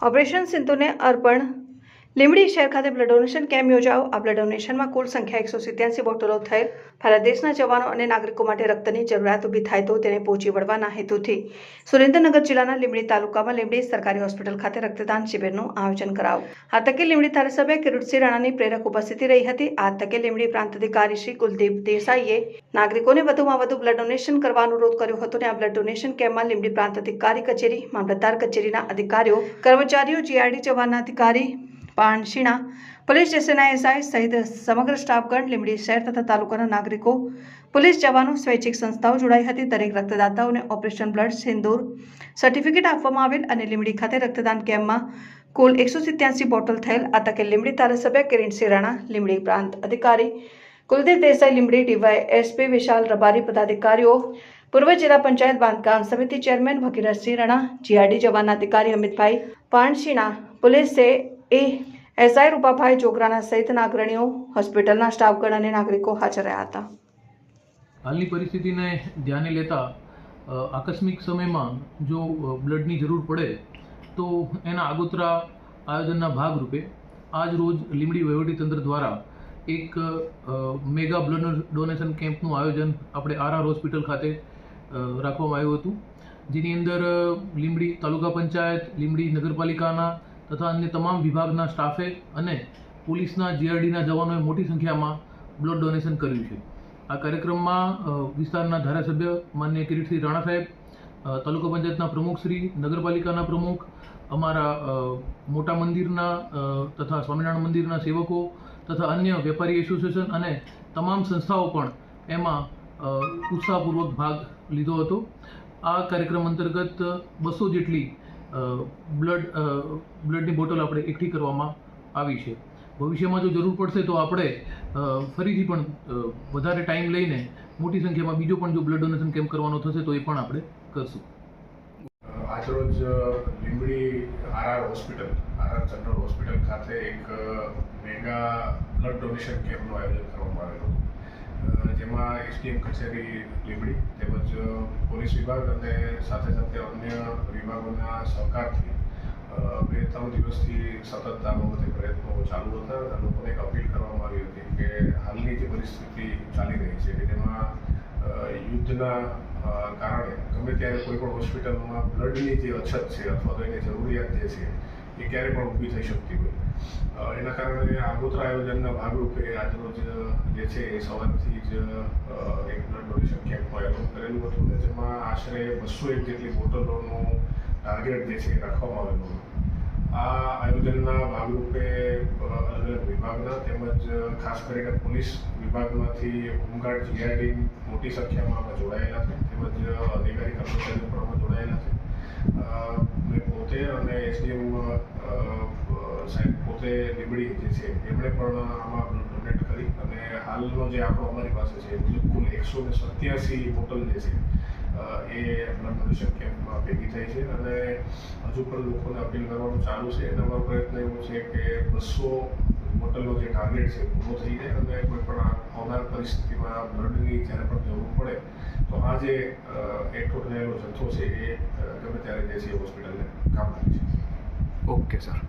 Operation સિંધુને અર્પણ લીંબડી શહેર ખાતે બ્લડ ડોનેશન કેમ્પ યોજાયો। આ બ્લડ ડોનેશનમાં કુલ સંખ્યા 187 બોટલો થયેલ। ભારત દેશના જવાનો અને નાગરિકો માટે રક્તની જરૂરિયાત ઊભી થાય તો તેને પહોંચી વળવાના હેતુથી સુરેન્દ્રનગર જિલ્લાના લીંબડી તાલુકામાં લીંબડી સરકારી હોસ્પિટલ ખાતે રક્તદાન શિબિરનું આયોજન કરાયું। આ તકે લીંબડી ધારાસભ્ય કિરીટસિંહ રાણાની પ્રેરક ઉપસ્થિતિ રહી હતી। આ તકે લીંબડી પ્રાંત અધિકારી શ્રી કુલદીપ દેસાઈએ નાગરિકોને વધુમાં વધુ બ્લડ ડોનેશન કરવા અનુરોધ કર્યો હતો અને આ બ્લડ ડોનેશન કેમ્પમાં લીંબડી પ્રાંત અધિકારી કચેરી, મામલતદાર કચેરીના અધિકારીઓ, કર્મચારીઓ, જીઆરડી જવાનના અધિકારી, પાણશીણા પોલીસ સ્ટેશનના એસઆઈ સહિત સમગ્ર સ્ટાફગણ, લીંબડી શહેર તથા તાલુકાના નાગરિકો, પોલીસ જવાનો, સ્વૈચ્છિક સંસ્થાઓ જોડાઈ હતી। દરેક રક્તદાતાઓને ઓપરેશન બ્લડ સિંદૂર સર્ટિફિકેટ આપવામાં આવેલ અને લીંબડી ખાતે રક્તદાન કેમ્પમાં કુલ 187 બોટલ થયેલ। આ તકે લીંબડી ધારાસભ્ય કિરીટસિંહ રાણા, લીંબડી પ્રાંત અધિકારી કુલદીપ દેસાઈ, લીંબડી ડીવાયએસપી વિશાલ રબારી, પદાધિકારીઓ, પૂર્વ જિલ્લા પંચાયત બાંધકામ સમિતિ ચેરમેન ભગીરથસિંહ રાણા, જીઆરડી જવાનના અધિકારી અમિતભાઈ પાણશીણા, પોલીસ એસઆઈ રૂપાભાઈ જોગરાણા સહિતના અગ્રણીઓ, હોસ્પિટલના સ્ટાફગણ અને નાગરિકો હાજર રહ્યા હતા। હાલની પરિસ્થિતિને ધ્યાને લેતા આકસ્મિક સમયમાં જો બ્લડની જરૂર પડે તો એના આગોતરા આયોજનના ભાગરૂપે આજ રોજ લીંબડી વહીવટીતંત્ર દ્વારા એક મેગા બ્લડ ડોનેશન કેમ્પનું આયોજન આપણે આરઆર હોસ્પિટલ ખાતે રાખવામાં આવ્યું હતું, જેની અંદર લીંબડી તાલુકા પંચાયત, લીંબડી નગરપાલિકાના તથા અન્ય તમામ વિભાગના સ્ટાફે અને પોલીસના જીઆરડીના જવાનોએ મોટી સંખ્યામાં બ્લડ ડોનેશન કર્યું છે। આ કાર્યક્રમમાં વિસ્તારના ધારાસભ્ય માનનીય કિરીટસિંહ રાણા સાહેબ, તાલુકા પંચાયતના પ્રમુખશ્રી, નગરપાલિકાના પ્રમુખ, અમારા મોટા મંદિરના તથા સ્વામિનારાયણ મંદિરના સેવકો તથા અન્ય વેપારી એસોસિએશન અને તમામ સંસ્થાઓ પણ એમાં ઉત્સાહપૂર્વક ભાગ લીધો હતો। આ કાર્યક્રમ અંતર્ગત 200 જેટલી બ્લડની બોટલ આપણે એકઠી કરવામાં આવી છે। ભવિષ્યમાં જો જરૂર પડશે તો આપણે ફરીથી પણ વધારે ટાઈમ લઈને મોટી સંખ્યામાં બીજો પણ જો બ્લડ ડોનેશન કેમ્પ કરવાનો થશે તો એ પણ આપણે કરશું। આજરોજ લીંબડી આરઆર જનરલ હોસ્પિટલ ખાતે એક મેગા બ્લડ ડોનેશન કેમ્પનું આયોજન કરવામાં આવેલું, જેમાં એસડીએમ કચેરી લીંબડી તેમજ પોલીસ વિભાગ અને સાથે સાથે અન્ય વિભાગોના સહકારથી 2-3 દિવસથી સતત આ બાબતે પ્રયત્નો ચાલુ હતા અને લોકોને એક અપીલ કરવામાં આવી હતી કે હાલની જે પરિસ્થિતિ ચાલી રહી છે કે જેમાં યુદ્ધના કારણે ગમે ત્યારે કોઈ પણ હોસ્પિટલમાં બ્લડની જે અછત છે અથવા તો એની જરૂરિયાત જે છે એ ક્યારે પણ ઊભી થઈ શકતી હોય। એના કારણે આગોતરા આયોજનના ભાગરૂપે આજરોજ જે છે એ સવારથી જ એક બ્લડ ડોનેશન કેમ્પનું આયોજન કરેલું હતું ને જેમાં આશરે 201 જેટલી બોટલોનું ટાર્ગેટ જે છે એ રાખવામાં આવેલું હતું। આ આયોજનના ભાગરૂપે અલગ અલગ વિભાગના તેમજ ખાસ કરીને પોલીસ વિભાગમાંથી હોમગાર્ડ, જીઆરડી મોટી સંખ્યામાં જોડાયેલા છે તેમજ અધિકારી કર્મચારીઓ પણ આમાં જોડાયેલા છે। મેં પોતે અને એસડીએમ સાહેબ પોતે લીંબડી જે છે એમણે પણ આમાં ડોનેટ કરી અને હાલનો જે આંકડો અમારી પાસે છે કુલ 187 બોટલ જે છે એ બ્લડ ડોનેશન કેમ્પમાં ભેગી થઈ છે અને હજુ પણ લોકોને અપીલ કરવાનું ચાલુ છે। અને અમારો પ્રયત્ન એવો છે કે 200 બોટલનો જે ટાર્ગેટ છે પૂરો થઈ જાય અને કોઈ પણ આવનાર પરિસ્થિતિમાં બ્લડની જ્યારે પણ જરૂર પડે તો આ જે એકઠો થયેલો જથ્થો છે એ ગમે ત્યારે જે છે હોસ્પિટલને કામ લાગે છે। Okay sir.